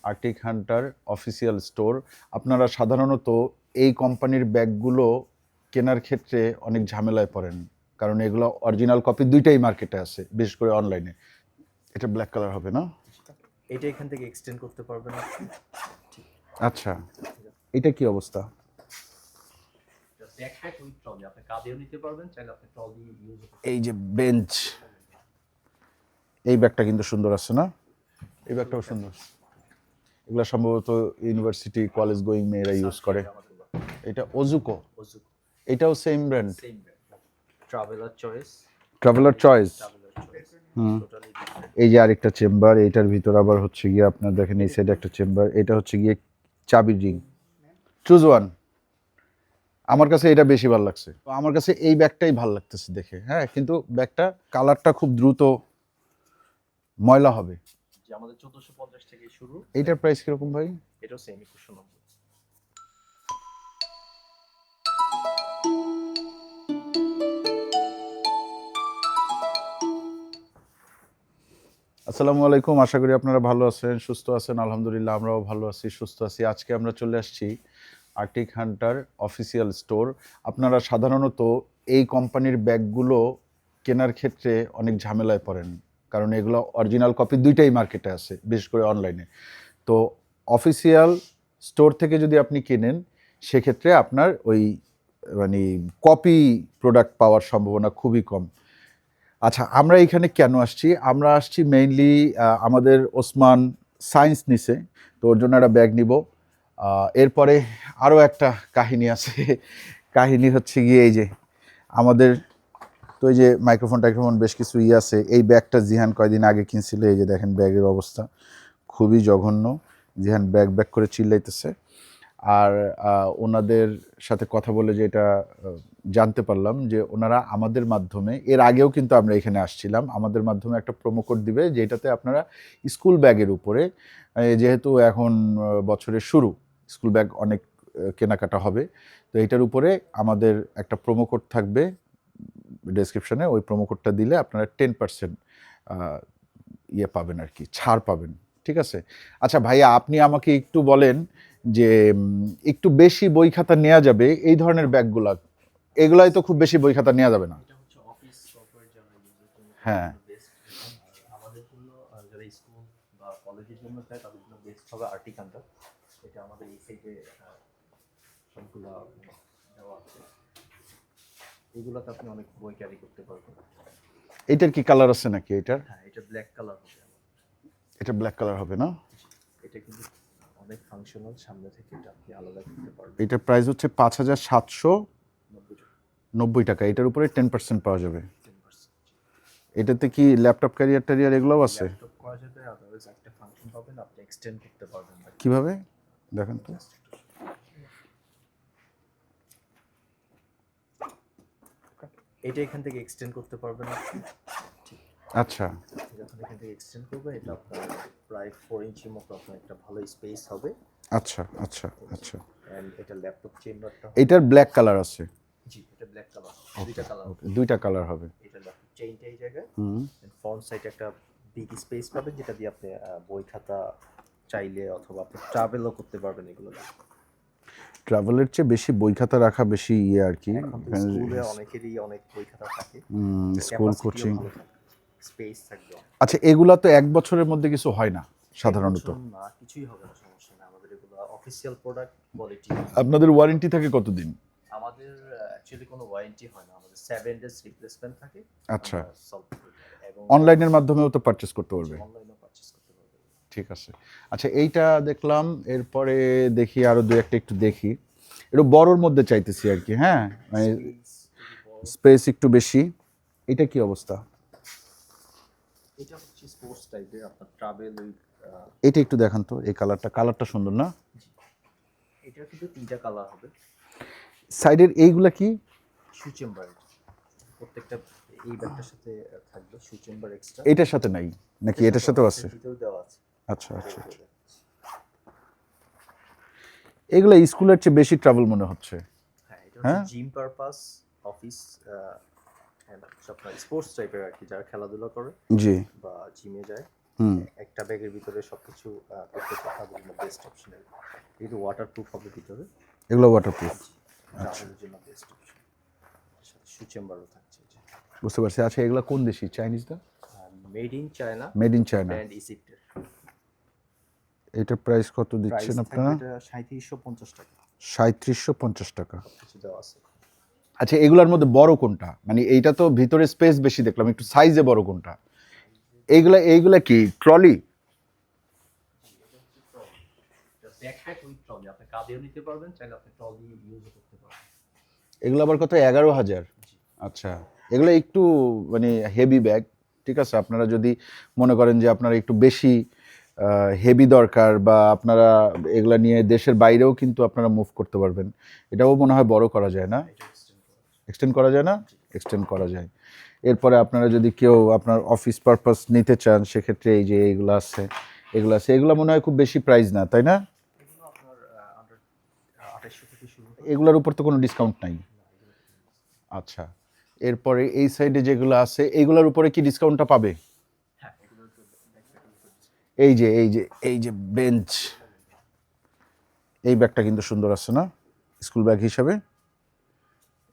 Arctic Hunter official store. আপনারা সাধারণত এই কোম্পানির ব্যাগগুলো কেনার ক্ষেত্রে অনেক ঝামেলায় পড়েন, কারণ এগুলো অরিজিনাল কপি দুইটাই মার্কেটে আছে, বিশেষ করে অনলাইনে। এটা ব্ল্যাক কালার হবে না? এটা এখান থেকে এক্সটেন্ড করতে পারবেন আপনি। আচ্ছা, এটা কি অবস্থা? ব্যাকপ্যাক উইথ ট্রলি, আপনি কাঁধেও নিতে পারবেন, চাইলে আপনি ট্রলি ইউজ করতে এই যে বেঞ্চ, এই ব্যাগটা কিন্তু সুন্দর আছে না? এই ব্যাগটাও সুন্দর। এগুলো সম্ভবত ইউনিভার্সিটি কলেজ গোয়িং মেয়েরা ইউজ করে। এটা ওজুকো, এটাও same brand. Same traveller choice. Traveller choice. হুম। Totally different. এই যে আরেকটা চেম্বার, এইটার ভিতর আবার হচ্ছে গিয়ে আপনার দেখেন এই সাইডে একটা চেম্বার, এটা হচ্ছে গিয়ে চাবি রিং। Choose one. আমার কাছে এটা বেশি ভালো লাগছে, তো আমার কাছে এই ব্যাগটাই ভালো লাগতেছে দেখে। হ্যাঁ, কিন্তু ব্যাগটা কালারটা খুব দ্রুত ময়লা হবে। যে আমাদের 1450 থেকে শুরু। এইটার প্রাইস কিরকম ভাই? এটাও সেম 2190। আসসালামু আলাইকুম, আশা করি আপনারা ভালো আছেন, সুস্থ আছেন। আলহামদুলিল্লাহ, আমরাও ভালো আছি, সুস্থ আছি। আজকে আমরা চলে আসছি আর্টিক হান্টার অফিসিয়াল স্টোর। আপনারা সাধারণত এই কোম্পানির ব্যাগগুলো কেনার ক্ষেত্রে অনেক ঝামেলায় পড়েন, কারণ এগুলো অরিজিনাল কপি দুইটাই মার্কেটে আছে, বিশেষ করে অনলাইনে। তো অফিসিয়াল স্টোর থেকে যদি আপনি কেনেন, সেক্ষেত্রে আপনার ওই মানে কপি প্রোডাক্ট পাওয়ার সম্ভাবনা খুবই কম। আচ্ছা, আমরা এখানে কেন আসছি? আমরা আসছি মেইনলি আমাদের ওসমান সায়েন্স নিছে, তো ওর জন্য একটা ব্যাগ নিব। এরপরে আরও একটা কাহিনী আছে। কাহিনী হচ্ছে গিয়ে এই যে আমাদের, তো এই যে মাইক্রোফোন টাইক্রোফোন বেশ কিছু আছে। এই ব্যাগটা জিহান কয়দিন আগে কিনছিল, এই যে দেখেন ব্যাগের অবস্থা খুবই জঘন্য। জিহান ব্যাগ ব্যাগ করে চিল্লাইতেছে। আর ওনাদের সাথে কথা বলে যেটা জানতে পারলাম যে ওনারা আমাদের মাধ্যমে, এর আগেও কিন্তু আমরা এখানে আসছিলাম, আমাদের মাধ্যমে একটা প্রোমো কোড দিবে, যেটাতে আপনারা স্কুল ব্যাগের উপরে, যেহেতু এখন বছরের শুরু, স্কুল ব্যাগ অনেক কেনাকাটা হবে, তো এটার উপরে আমাদের একটা প্রোমো কোড থাকবে ডেসক্রিপশনে। ওই প্রোমো কোডটা দিলে আপনারা 10% ইয়ে পাবেন আর কি, ছাড় পাবেন। ঠিক আছে? আচ্ছা ভাইয়া, আপনি আমাকে একটু বলেন যে একটু বেশি বই খাতা নেওয়া যাবে এই ধরনের ব্যাগগুলা, এগুলাই তো খুব বেশি বই খাতা নেওয়া যাবে না? এটা হচ্ছে অফিস সফটওয়্যার যারা ইউজের জন্য হ্যাঁ। বেস্ট। আমাদের জন্য যারা স্কুল বা কলেজের জন্য চায় তাদের জন্য বেস্ট হবে আর্টিক হান্টার। এটা আমাদের এই সাইডে সবগুলো দেওয়া আছে। এগুলোতে আপনি অনেক বই ক্যারি করতে পারবেন। এটার কি কালার আছে নাকি? এটার, হ্যাঁ, এটা ব্ল্যাক কালার হবে। এটা ব্ল্যাক কালার হবে না? এটা কিন্তু অনেক ফাংশনাল, সামনে থেকে এটা আপনি আলাদা করতে পারবেন। এটার প্রাইস হচ্ছে 5790 টাকা। এটার উপরে 10% পাওয়া যাবে। 10%। এটাতে কি ল্যাপটপ ক্যারিয়ার ট্যারিয়ার এগুলোও আছে? ল্যাপটপ করা যাবে, আদারওয়াইজ একটা ফাংশন পাবেন, আপনি এক্সটেন্ড করতে পারবেন। কিভাবে দেখেন তো? এটা এখান থেকে এক্সটেন্ড করতে পারবেন আপনি। আচ্ছা যখন এখান থেকে এক্সটেন্ড করবে, এটা আপনার প্রায় 4 ইঞ্চির মতো আপনার একটা ভালো স্পেস হবে। আচ্ছা আচ্ছা আচ্ছা। এন্ড এটা ল্যাপটপ চেম্বারটা, এটার ব্ল্যাক কালার আছে? জি এটা ব্ল্যাক কালার, দুইটা কালার। দুইটা কালার হবে। এটা ল্যাপটপ চেইনটা এই জায়গায়, হুম। ফ্রন্ট সাইডে একটা বিগ স্পেস পাবেন, যেটা দিয়ে আপনি বই খাতা চাইলে অথবা আপনি ট্রাভেলও করতে পারবেন এগুলো দিয়ে। ট্রাভেলের চেয়ে বেশি বই খাতা রাখা বেশি ইয়ে আর কি। এখন তো স্কুলে অনেকেরই অনেক বই খাতা থাকে, স্কুল কোচিং স্পেস থাকবে। আচ্ছা, এগুলা তো এক বছরের মধ্যে কিছু হয় না সাধারণত? না, কিছুই হবে না, সমস্যা না। আমাদের এগুলো অফিসিয়াল প্রোডাক্ট, কোয়ালিটি। আপনাদের ওয়ারেন্টি থাকে কতদিন? আমাদের অ্যাকচুয়ালি কোনো ওয়ারেন্টি হয় না, আমাদের 7 ডেজ রিপ্লেসমেন্ট থাকে। আচ্ছা, এবং অনলাইনের মাধ্যমেও তো পারচেস করতে পারবে? অনলাইনেও পারচেজ করতে পারবে। ঠিক আছে। আচ্ছা, এইটা দেখলাম, এরপরে দেখি আরো দুই একটা একটু দেখি। একটু বড়র মধ্যে চাইতেছি আর কি। হ্যাঁ, মানে স্পেস একটু বেশি। এটা কি অবস্থা? এটা হচ্ছে স্পোর্টস টাইপের, আপনার ট্রাভেল উইথ। এটা একটু দেখান তো, এই কালারটা সুন্দর না? এটা কিন্তু 3টা কালার হবে। সাইডের এইগুলা কি? শু চেম্বার, প্রত্যেকটা এই ব্যাগটার সাথে থাকবে শু চেম্বার এক্সট্রা। এটার সাথে নাই নাকি? এটার সাথেও আছে? এটাও দেওয়া আছে। আচ্ছা আচ্ছা। এগুলা স্কুলের চেয়ে বেশি ট্রাভেল মনে হচ্ছে। হ্যাঁ, এটা হচ্ছে জিম পারপাস, অফিস এন্ড আপনার স্পোর্টস টাইপের আর কি, যারা খেলাধুলা করে জি, বা জিমে যায় হুম একটা ব্যাগের ভিতরে সবকিছু করতে চায় তাদের জন্য বেস্ট অপশন। যেহেতু ওয়াটারপ্রুফ হবে ভিতরে, এগুলো ওয়াটারপ্রুফ ট্রাভেলের জন্য বেস্ট অপশন। শু চেম্বারও থাকছে। বুঝতে পারছি। আচ্ছা এগুলো কোন দেশি? চাইনিজ দা? Made in China, made in China. Brand ইজিপ্টের। এটার প্রাইস কত প্রাইস দিচ্ছেন থাকবে আপনারা? এটা 3750 টাকা। 3750 টাকা। কিছু দেওয়া আছে। আচ্ছা এগুলোর মধ্যে বড় কোনটা? মানে এইটা তো ভিতরে স্পেস বেশি দেখলাম, একটু সাইজে বড় কোনটা? এইগুলা কি ট্রলি? ব্যাকপ্যাক উইথ ট্রলি, আপনি কাঁধেও নিতে পারবেন, চাইলে আপনি ট্রলি ইউজ করতে পারবেন। এগুলো আবার কত? 11,000। আচ্ছা এগুলো একটু মানে হেভি ব্যাগ, ঠিক আছে। আপনারা যদি মনে করেন যে আপনারা একটু বেশি হেভি দরকার, বা আপনারা এগুলা নিয়ে দেশের বাইরেও কিন্তু আপনারা মুভ করতে পারবেন। এটাও মনে হয় বড় করা যায় না? এক্সটেন্ড করা যায় না? এক্সটেন্ড করা যায়। এরপরে আপনারা যদি কেউ আপনার অফিস পারপাস নিতে চান, সেক্ষেত্রে এই যে এইগুলো আছে, এগুলো মনে হয় খুব বেশি প্রাইস না, তাই না? এগুলো আপনার আন্ডার 2800 থেকে শুরু। এগুলোর উপর তো কোনো ডিসকাউন্ট নাই। আচ্ছা এরপরে এই সাইডে যেগুলো আছে এইগুলোর উপরে কি ডিসকাউন্টটা পাবে? হ্যাঁ, এগুলো তো ব্যাকপ্যাক। এই যে বেঞ্চ, এই ব্যাগটা কিন্তু সুন্দর আছে না স্কুল ব্যাগ হিসাবে?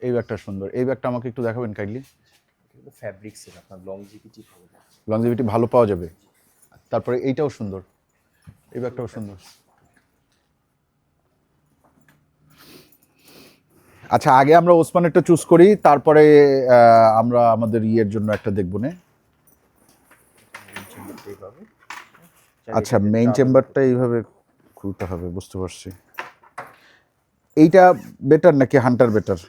এই ব্যাগটা সুন্দর। এই ব্যাগটা আমাকে একটু দেখাবেন কাইন্ডলি। এগুলো ফ্যাব্রিক্সের, আপনার লংজিভিটি পাবে। লংজিভিটি ভালো পাওয়া যাবে। তারপরে এইটাও সুন্দর, এই ব্যাগটাও সুন্দর। আচ্ছা আগে আমরা ওসমানেরটা চুজ করি, তারপরে আমরা আমাদের ইয়ের জন্য একটা দেখবো না। আচ্ছা মেইন চেম্বারটা এইভাবে খুলতে হবে, বুঝতে পারছি। এইটা বেটার নাকি হান্টার বেটার?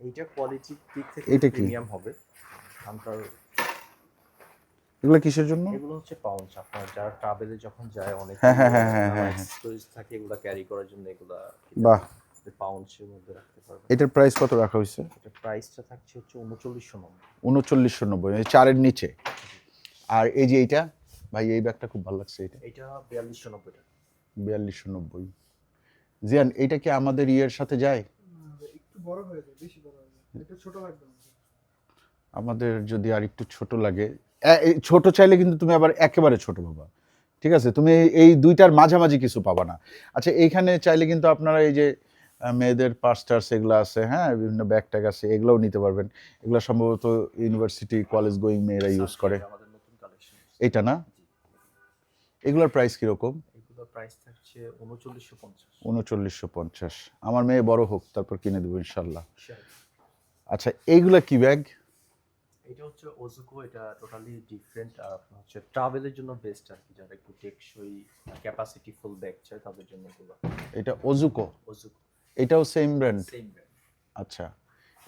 এইটা কোয়ালিটির দিক থেকে এইটা কি? প্রিমিয়াম হবে। হান্টার এগুলো কিসের জন্য? এগুলো হচ্ছে পাউঞ্চ, আপনার যারা ট্রাভেলে যখন যায় অনেক হ্যাঁ। স্টোরেজ থাকে, এগুলো ক্যারি করার জন্য এগুলা বাহ, পাউঞ্চের মধ্যে রাখতে পারবেন। এটার প্রাইস কত রাখা হয়েছে? এটা প্রাইসটা থাকছে হচ্ছে 3990। 3990, 4-এর নিচে। আর এই যে এইটা ভাই, এই ব্যাগটা খুব ভালো লাগছে। এটা 4290 টাকা। 4290। জিয়ান এইটা কি আমাদের ইয়ের সাথে যায়? একটু বড় হয়ে যায়, বেশি বড় হয়ে যায়, একটু ছোট লাগবে। আমাদের যদি আর একটু ছোট লাগে, এই ছোট চাইলে কিন্তু তুমি আবার একেবারে ছোট পাবা, ঠিক আছে। তুমি এই দুইটার মাঝামাঝি কিছু পাবা না। আচ্ছা এইখানে চাইলে কিন্তু আপনারা এই যে মেয়েদের পার্স এগুলো আছে, হ্যাঁ বিভিন্ন ব্যাগ ট্যাগ আছে, এগুলোও নিতে পারবেন। এগুলো সম্ভবত ইউনিভার্সিটি কলেজ গোয়িং মেয়েরা ইউজ করে। আমাদের নতুন কালেকশন এইটা না? এগুলোর প্রাইস কিরকম? এগুলোর প্রাইস থাকছে 3950। 3950। আমার মেয়ে বড় হোক, তারপর কিনে দেবো ইনশাল্লাহ। আচ্ছা এইগুলা কি ব্যাগ? এটা হচ্ছে ওজুকো, এটা টোটালি ডিফারেন্ট। আর আপনার হচ্ছে ট্রাভেলের জন্য বেস্ট আর কি, যারা একটু টেকসই ক্যাপাসিটি ফুল ব্যাগ চায় তাদের জন্য এগুলো। এটা ওজুকো? ওজুকো এটাও সেম ব্র্যান্ড? Same brand. আচ্ছা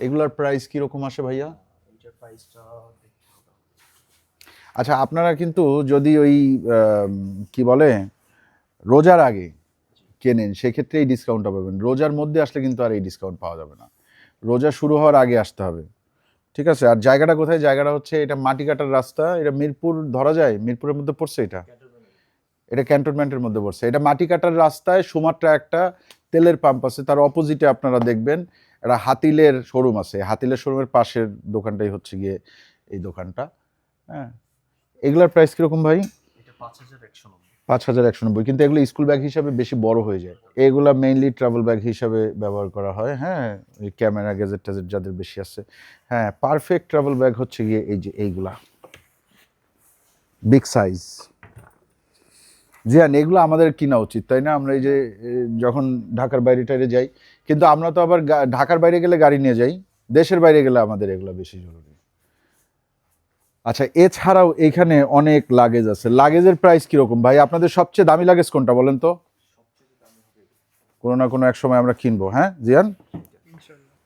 এগুলার প্রাইস কিরকম আসে ভাইয়া? এইটার প্রাইসটা দেখতে হবে। আচ্ছা আপনারা কিন্তু যদি ওই কি বলে রোজার আগে কেনেন, সেক্ষেত্রে এই ডিসকাউন্টটা পাবেন। রোজার মধ্যে আসলে কিন্তু আর এই ডিসকাউন্ট পাওয়া যাবে না। রোজা শুরু হওয়ার আগে আসতে হবে, ঠিক আছে। আর জায়গাটা কোথায়? জায়গাটা হচ্ছে এটা মাটিকাটার রাস্তা। এটা মিরপুর ধরা যায়, মিরপুরের মধ্যে পড়ছে। এটা ক্যান্টনমেন্টের মধ্যে পড়ছে। এটা মাটিকাটার রাস্তায় সুমাত্রা একটা তেলের পাম্প আছে, তার অপোজিটে আপনারা দেখবেন একটা হাতিলের শোরুম আছে। হাতিলের শোরুমের পাশের দোকানটাই হচ্ছে গিয়ে এই দোকানটা। হ্যাঁ এগুলার প্রাইস কিরকম ভাই? এটা 5190। 5190, কিন্তু এগুলো স্কুল ব্যাগ হিসাবে বেশি বড় হয়ে যায়। এগুলা মেইনলি ট্রাভেল ব্যাগ হিসাবে ব্যবহার করা হয়। হ্যাঁ ওই ক্যামেরা গ্যাজেট ট্যাজেট যাদের বেশি আছে। হ্যাঁ পারফেক্ট ট্রাভেল ব্যাগ হচ্ছে গিয়ে এই যে এইগুলা বিগ সাইজ। জিয়ান এগুলো আমাদের কিনা উচিত, তাই না? আমরা এই যে যখন ঢাকার বাইরে টাইরে যাই, কিন্তু আমরা তো আবার ঢাকার বাইরে গেলে গাড়ি নিয়ে যাই, দেশের বাইরে গেলে আমাদের এগুলো বেশি জরুরি। আচ্ছা এছাড়াও এখানে অনেক লাগেজ আছে। লাগেজের প্রাইস কিরকম ভাই? আপনাদের সবচেয়ে দামি লাগেজ কোনটা বলেন তো? কোনো না কোনো এক সময় আমরা কিনবো, হ্যাঁ জিয়ান? ইনশাআল্লাহ।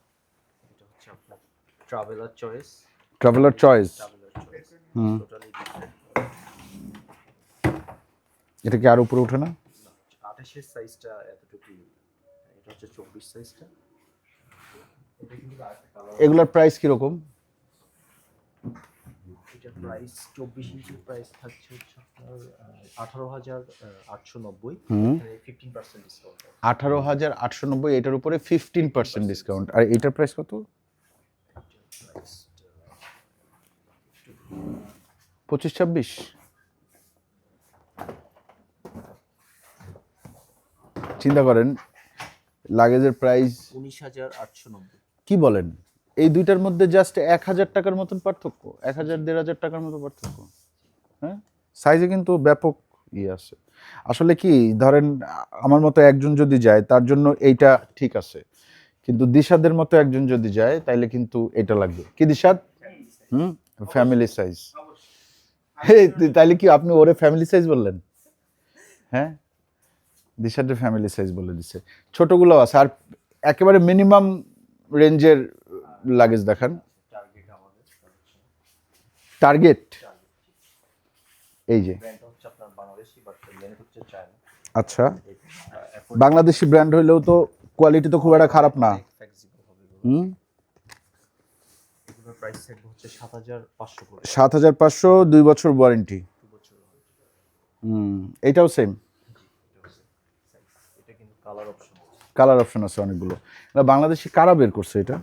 এটা হচ্ছে আপনার ট্রাভেলার চয়েস। Traveller choice. হুম, টোটালি ডিফারেন্ট। এটা কি আর উপরে ওঠে না? 28 এর সাইজটা এতটুকুই। এটা হচ্ছে 24 সাইজটা। এটা কিন্তু আরেকটা কালার। এগুলোর প্রাইস কিরকম? এটার প্রাইস 24 ইঞ্চির প্রাইস থাকছে হচ্ছে আপনার 18,890। এখানে 15% ডিসকাউন্ট। 18,890, এটার উপরে 15% ডিসকাউন্ট। আর এটার প্রাইস কত? 25-26। চিন্তা করেন লাগেজের প্রাইস 19,890। কি বলেন, এই দুইটার মধ্যে জাস্ট 1,000 টাকার মতন পার্থক্য, 1,000 1,500 টাকার মতো পার্থক্য। হ্যাঁ, সাইজে কিন্তু ব্যাপক আছে। আসলে কি ধরেন আমার মতো একজন যদি যায় তার জন্য এইটা ঠিক আছে, কিন্তু দিশাদের মতো একজন যদি যায় তাইলে কিন্তু এটা লাগবে। কি দিশাদ? Family size. তাইলে কি আপনি ওরে ফ্যামিলি সাইজ বললেন? হ্যাঁ, দিশাদের ফ্যামিলি সাইজ বলে দিছে। ছোটগুলো আছে, আর একেবারে মিনিমাম রেঞ্জের লাগেজ দেখান। টার্গেট আমাদের টার্গেট এই যে, ব্র্যান্ড হচ্ছে আপনার বাংলাদেশি, বাট ব্র্যান্ড হচ্ছে চায়না। আচ্ছা, বাংলাদেশি ব্র্যান্ড হইলেও তো কোয়ালিটি তো খুব একটা খারাপ না। ফ্লেক্সিবল হবে এগুলো। হুম, এগুলোর প্রাইস থাকবে হচ্ছে 7,500 করে। 7,500, 2 বছর ওয়ারেন্টি। 2 বছর হবে। এটাও সেম, এটা কিন্তু কালার অপশন আছে। কালার অপশন আছে অনেকগুলো। এটা বাংলাদেশি কারা বের করছে এটা?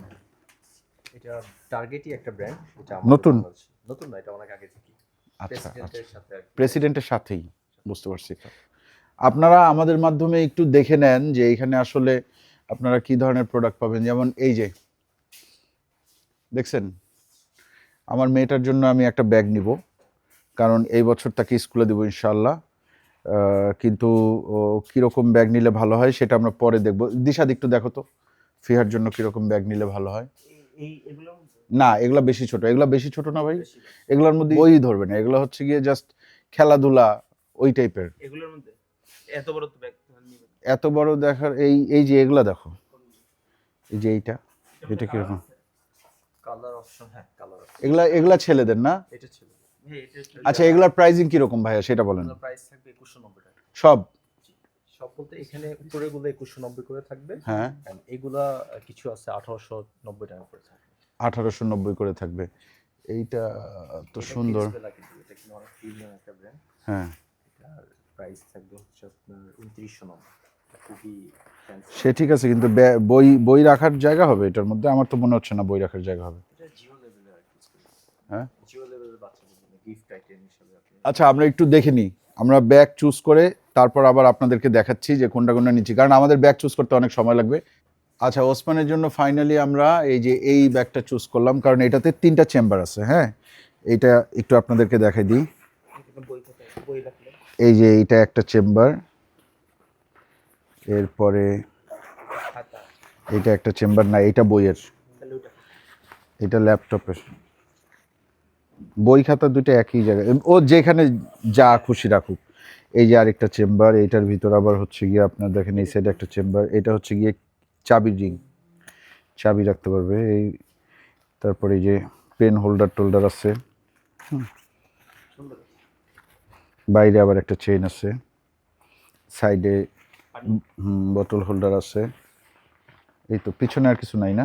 এটা টার্গেটই একটা ব্র্যান্ড, এটা নতুন? নতুন না, এটা অনেক আগে থেকে আচ্ছা, প্রেসিডেন্টের সাথে আর কি। প্রেসিডেন্টের সাথেই, বুঝতে পারছি। আপনারা আমাদের মাধ্যমে একটু দেখে নেন যে এখানে আসলে আপনারা কি ধরনের প্রোডাক্ট পাবেন। যেমন এই যে দেখছেন, আমার মেয়েটার জন্য আমি একটা ব্যাগ নিব, কারণ এই বছর তাকে স্কুলে দেবো ইনশাআল্লাহ। কিন্তু কীরকম ব্যাগ নিলে ভালো হয় সেটা আমরা পরে দেখব। দিশাদ একটু দেখো তো ফিহার জন্য কীরকম ব্যাগ নিলে ভালো হয়। এগুলো না, এগুলা বেশি ছোট, এগুলা বেশি ছোট না ভাই, এগুলোর মধ্যে বই ধরবে না, এগুলো হচ্ছে গিয়ে জাস্ট খেলাধুলা ওই টাইপের। এগুলোর মধ্যে এত বড় তো ব্যাগ নিবে, এত বড় দেখার এই যে এগুলা দেখো, এই যে এইটা, এটা কিরকম কালার অপশন। হ্যাঁ, কালার এগুলা ছেলেদের না? এটা ছিল। হ্যাঁ, এটা আচ্ছা, এগুলার প্রাইসিং কিরকম ভাইয়া সেটা বলেন। এগুলোর প্রাইস থাকবে 2190 টাকা। সব? সব বলতে এখানে উপরেগুলো 2190 করে থাকবে, হ্যাঁ, and এগুলা কিছু আছে 1890 টাকা করে থাকবে। 1890 করে থাকবে। এইটা তো এটা সুন্দর। Kingswell লাগে, এটা কিন্তু অনেক প্রিমিয়াম একটা ব্র্যান্ড। হ্যাঁ, এটার প্রাইস থাকবে হচ্ছে আপনার 2990। খুবই fancy। সে ঠিক আছে, কিন্তু বই বই রাখার জায়গা হবে এটার মধ্যে? আমার তো মনে হচ্ছে না বই রাখার জায়গা হবে। এটা জিও লেভেলের আর কি। হ্যাঁ, জিও লেভেলের বাচ্চাদের জন্য গিফট আইটেম হিসেবে আপনি। আচ্ছা, আমরা একটু দেখে নিই, আমরা ব্যাগ চুজ করে তারপর আবার আপনাদেরকে দেখাচ্ছি যে কোনটা কোনটা নিচ্ছি, কারণ আমাদের ব্যাগ চুজ করতে অনেক সময় লাগবে। আচ্ছা, ওসমানের জন্য ফাইনালি আমরা এই ব্যাগটা চুজ করলাম, কারণ এটাতে 3টা চেম্বার আছে। হ্যাঁ, এইটা একটু আপনাদেরকে দেখাই দিই। বই রাখলে এই যে এইটা একটা চেম্বার, এরপরে খাতা, এটা একটা চেম্বার, না এটা বইয়ের, তাহলে ওটা এটা ল্যাপটপের। বই খাতা দুটো একই জায়গায়, ও যেখানে যা খুশি রাখুক। এই যে আরেকটা চেম্বার, এইটার ভিতর আবার হচ্ছে গিয়ে আপনার দেখেন এই সাইডে একটা চেম্বার, এটা হচ্ছে গিয়ে চাবি রিং, চাবি রাখতে পারবে। এই তারপরে এই যে পেন হোল্ডার টোল্ডার আছে, সুন্দর। বাইরে আবার একটা চেইন আছে, সাইডে বোতল হোল্ডার আছে। এই তো, পিছনে আর কিছু নাই না?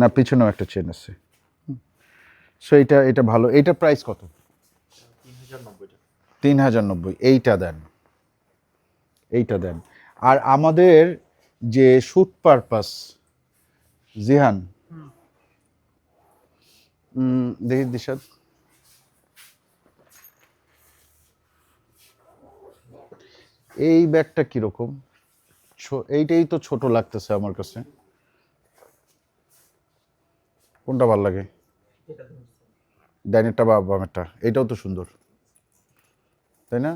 না, পিছনেও একটা চেন আছে। সো এটা ভালো। এইটা প্রাইস কত? 3090 টাকা। 3090। এইটা দেন, এইটা দেন। আর আমাদের যে শুট পারপাস, জিহান দেখি দিশাদ, এই ব্যাগটা কিরকম? এইটাই তো ছোট লাগতেছে আমার কাছে, কোনটা ভালো লাগে? এটা ধরুন ডাইনেরটা বা বামেরটা? এটাও তো সুন্দর, তাই না?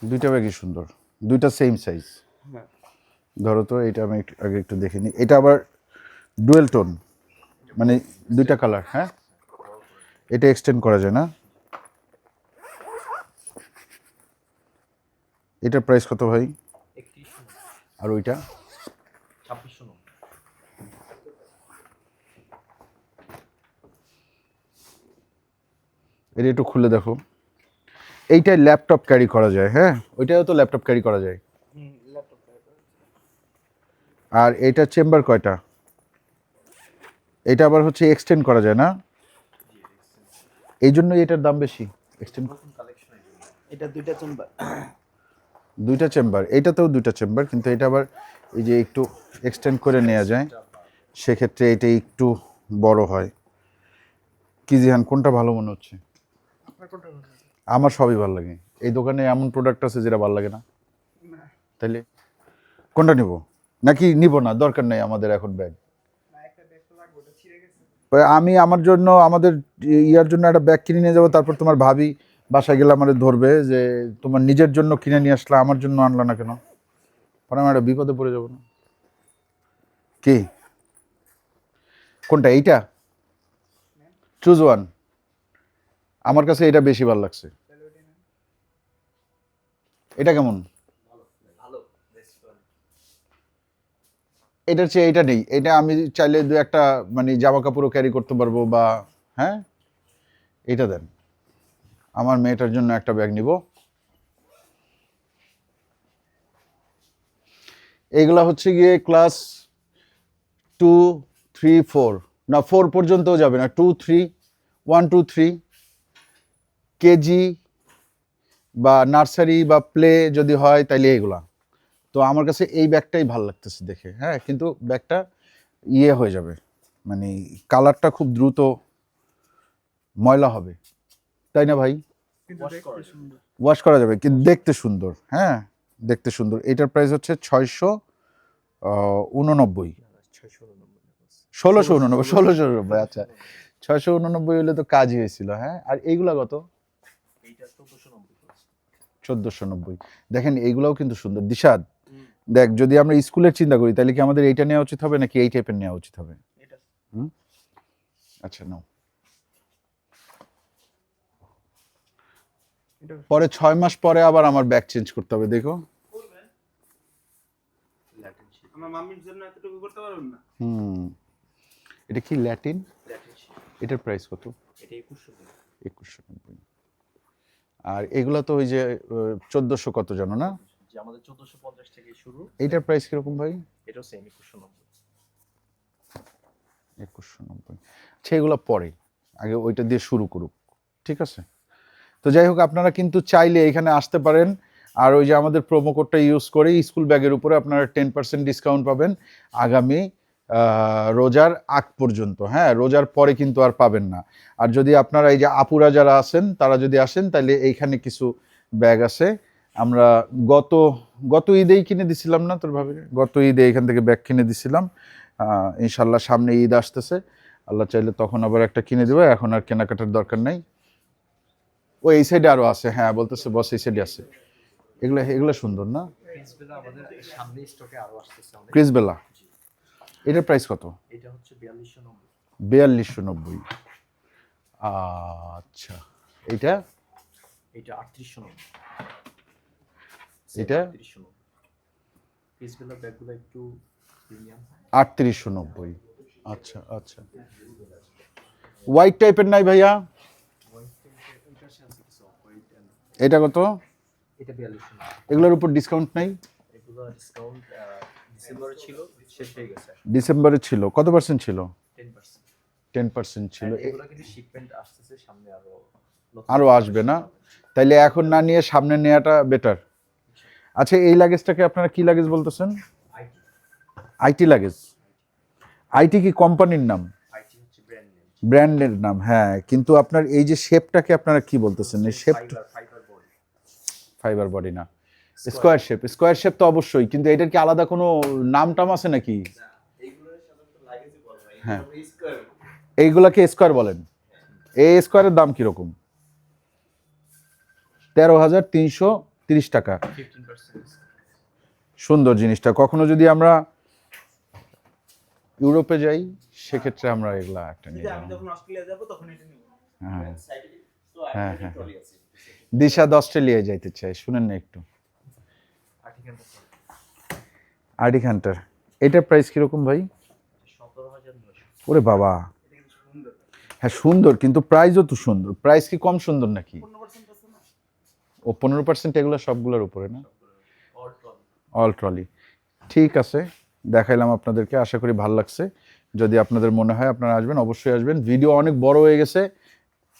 দুইটা ব্যাগই সুন্দর, দুইটা সেম সাইজ। হ্যাঁ, ধরো তো, এটা আমি আগে একটু দেখে নিই। এটা আবার ডুয়েল টোন, মানে দুইটা কালার। হ্যাঁ, এটা এক্সটেন্ড করা যায় না? এটার প্রাইস কত ভাই? 3190। আর ওইটা? 2690। এটা একটু খুলে দেখো। এইটাই ল্যাপটপ ক্যারি করা যায়। হ্যাঁ, ওইটাও তো ল্যাপটপ ক্যারি করা যায়। ল্যাপটপ। আর এটা চেম্বার কয়টা? এটা আবার হচ্ছে এক্সটেন্ড করা যায় না, এই জন্যই এটার দাম বেশি। এক্সটেন্ড, নতুন কালেকশন এটা দুইটা চেম্বার। দুইটা চেম্বার, এইটাতেও দুইটা চেম্বার, কিন্তু এটা আবার এই যে একটু এক্সটেন্ড করে নেওয়া যায়, সেক্ষেত্রে এটা একটু বড় হয়। কি জিহান, কোনটা ভালো মনে হচ্ছে? আপনার কোনটা ভালো লাগে? আমার সবই ভালো লাগে, এই দোকানে এমন প্রোডাক্ট আছে যেটা ভালো লাগে না? না তাইলে কোনটা নিব? নাকি নিব না, দরকার নেই আমাদের এখন ব্যাগ? না একটা ব্যাগ তো লাগবে ওটা ছিঁড়ে গেছে। আমি আমার জন্য আমাদের ইয়ার জন্য একটা ব্যাগ কিনে নিয়ে যাবো, তারপর তোমার ভাবি বাসায় গেলে আমাদের ধরবে যে তোমার নিজের জন্য কিনে নিয়ে আসলা, আমার জন্য আনলা না কেন? পরে আমি একটা বিপদে পড়ে যাবো না? কি কোনটা? এইটা? Choose one. আমার কাছে এটা বেশি ভালো লাগছে। তাহলে ওটা নেন। এটা কেমন? ভালো বেস্ট ওয়ান। এটার চেয়ে এটা নেই, এটা আমি চাইলে দু একটা মানে জামা কাপড়ও ক্যারি করতে পারবো বা হ্যাঁ। এটা দেন, আমার মেয়েটার জন্য একটা ব্যাগ নিব। এইগুলা হচ্ছে গিয়ে ক্লাস 2, 3, 4, না 4 পর্যন্তও যাবে না, 2, 3, 1, 2, 3 কেজি বা নার্সারি বা প্লে যদি হয় তাইলে এগুলা। তো আমার কাছে এই ব্যাগটাই ভালো লাগতেছে দেখে, হ্যাঁ, কিন্তু ব্যাগটা ইয়ে হয়ে যাবে, মানে কালারটা খুব দ্রুত ময়লা হবে, তাই না ভাই? কিন্তু Wash দেখতে করা যাবে। সুন্দর। ওয়াশ করা যাবে, কিন্তু দেখতে সুন্দর, হ্যাঁ দেখতে সুন্দর। এটার প্রাইস হচ্ছে 689, 1689, আচ্ছা 689 হলে তো কাজই হয়েছিল, হ্যাঁ। আর এইগুলা কত? এইটা 1490 পড়ছে। 1490। দেখেন এইগুলাও কিন্তু সুন্দর। দিশাদ, দেখ যদি আমরা স্কুলের চিন্তা করি তাহলে কি আমাদের এইটা নেওয়া উচিত হবে নাকি এই টাইপের নেওয়া উচিত হবে? এটা আচ্ছা নাও। এটা পরে 6 মাস পরে আবার আমার ব্যাগ চেঞ্জ করতে হবে, দেখো। Latin sheet. আমার মাম্মির জন্য এতটুকু করতে পারবেন না? এটা কি ল্যাটিন? Latin sheet. এটার প্রাইস কত? এটা 2190। 2190। আর এগুলা তো ওই যে 1400 কত জানো না? যে আমাদের 1450 থেকে শুরু। এইটার প্রাইস কিরকম ভাই? এটাও সেম 2190। 2190। আচ্ছা এগুলো পরে, আগে ওইটা দিয়ে শুরু করুক, ঠিক আছে? তো যাই হোক, আপনারা কিন্তু চাইলে এখানে আসতে পারেন, আর ওই যে আমাদের প্রোমো কোডটা ইউজ করে স্কুল ব্যাগের উপরে আপনারা 10% ডিসকাউন্ট পাবেন আগামী রোজার আগ পর্যন্ত, হ্যাঁ, রোজার পরে কিন্তু আর পাবেন না। আর যদি আপনারা এই যে আপুরা যারা আছেন তারা যদি আসেন তাহলে এইখানে কিছু ব্যাগ আছে, আমরা গত ঈদেই কিনে দিছিলাম না তোর ভাবি? গত ঈদে এখান থেকে ব্যাগ কিনে দিছিলাম। ইনশাল্লাহ সামনে ঈদ আসতেছে, আল্লাহ চাইলে তখন আবার একটা কিনে দেবো, এখন আর কেনাকাটার দরকার নাই। ও এই সাইডে আরো আছে, হ্যাঁ বলতেছে বস এই সাইডে আছে। এগুলো সুন্দর না? প্রিন্সবেলা আমাদের সামনে স্টকে আরো আসতেছে আমাদের। ক্রিসবেলা, এটার প্রাইস কত? এটা হচ্ছে 4290। 4290। আচ্ছা এইটা? এটা 3890। এটা? 3890। প্রিন্সবেলা ব্যাগগুলো একটু প্রিমিয়াম। 3890। আচ্ছা আচ্ছা, হোয়াইট টাইপের নাই ভাইয়া? এটা আছে কিছু হোয়াইট এন্ড এটা কত? এটা 4290। এগুলোর উপর ডিসকাউন্ট নাই? এগুলো ডিসকাউন্ট ডিসেম্বরে ছিল, শেষ হয়ে গেছে। ডিসেম্বরে ছিল, কত পার্সেন্ট ছিল? 10%। 10% ছিল। এগুলো কিন্তু শিপমেন্ট আসতেছে সামনে আরো নতুন আরো আসবে না? তাইলে এখন না নিয়ে সামনে নেওয়াটা বেটার। আচ্ছা এই লাগেজটাকে আপনারা কি লাগেজ বলতেছেন? আইটি। IT luggage. আইটি কি কোম্পানির নাম? আইটি হচ্ছে ব্র্যান্ড নেম। ব্র্যান্ডের নাম, হ্যাঁ, কিন্তু আপনার এই যে শেপটাকে আপনারা কি বলতেছেন? এই শেপটা ফাইবার বডি। ফাইবার বডি না, স্কোয়ার শেপ। স্কোয়ার শেপ তো অবশ্যই, কিন্তু এটার কি আলাদা কোনো নাম টাম আছে নাকি? এইগুলোর সাধারণত লাগেজই বলা হয়। হ্যাঁ। এটা স্কয়ার। এইগুলাকে স্কোয়ার বলেন। এই স্কোয়ারের দাম কিরকম? 13,330 টাকা। 15%। সুন্দর জিনিসটা, কখনো যদি আমরা ইউরোপে যাই সেক্ষেত্রে আমরা এগুলা একটা নিয়ে আমি যাবো। যখন অস্ট্রেলিয়া যাব তখন এটা নিব। হ্যাঁ তো হ্যাঁ আইটি হ্যাঁ। ট্রলি আছে। দিশাদ অস্ট্রেলিয়ায় যাইতে চাই, শুনেন না একটু। আর্টিকেল আর্টিক হান্টার, এটার প্রাইস কিরকম ভাই? 17,900। ওরে বাবা, এটা কিন্তু সুন্দর। হ্যাঁ সুন্দর, কিন্তু প্রাইসও তো সুন্দর। প্রাইস কি কম সুন্দর নাকি? 15% আছে না? ও 15%, এগুলো সবগুলোর উপরে না? All trolley. All trolley. ঠিক আছে, দেখাইলাম আপনাদেরকে, আশা করি ভালো লাগছে। যদি আপনাদের মনে হয় আপনারা আসবেন, অবশ্যই আসবেন। ভিডিও অনেক বড় হয়ে গেছে,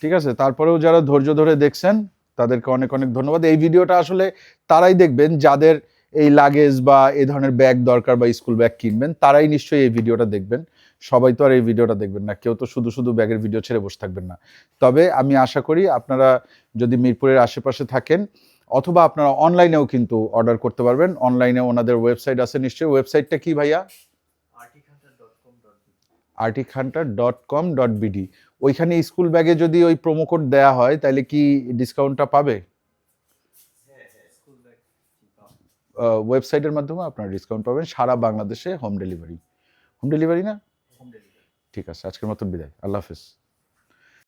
ঠিক আছে, তারপরেও যারা ধৈর্য ধরে দেখছেন তাদেরকে অনেক অনেক ধন্যবাদ। এই ভিডিওটা আসলে তারাই দেখবেন যাদের এই লাগেজ বা এই ধরনের ব্যাগ দরকার বা স্কুল ব্যাগ কিনবেন, তারাই নিশ্চয়ই এই ভিডিওটা দেখবেন। সবাই তো আর এই ভিডিওটা দেখবেন না, কেউ তো শুধু শুধু ব্যাগের ভিডিও ছেড়ে বসে থাকবেন না। তবে আমি আশা করি আপনারা যদি মিরপুরের আশেপাশে থাকেন, অথবা আপনারা অনলাইনেও কিন্তু অর্ডার করতে পারবেন। অনলাইনে ওনাদের ওয়েবসাইট আছে নিশ্চয়ই। ওয়েবসাইটটা কি ভাইয়া? artikhunter.com.bd। ওইখানে স্কুল ব্যাগে যদি ওই প্রোমো কোড দেওয়া হয় তাহলে কি ডিসকাউন্টটা পাবে? ওয়েবসাইটের মাধ্যমে আপনারা ডিসকাউন্ট পাবেন সারা বাংলাদেশে হোম ডেলিভারি। হোম ডেলিভারি না? Home delivery. ঠিক আছে, আজকের মতন বিদায়। আল্লাহ হাফেজ।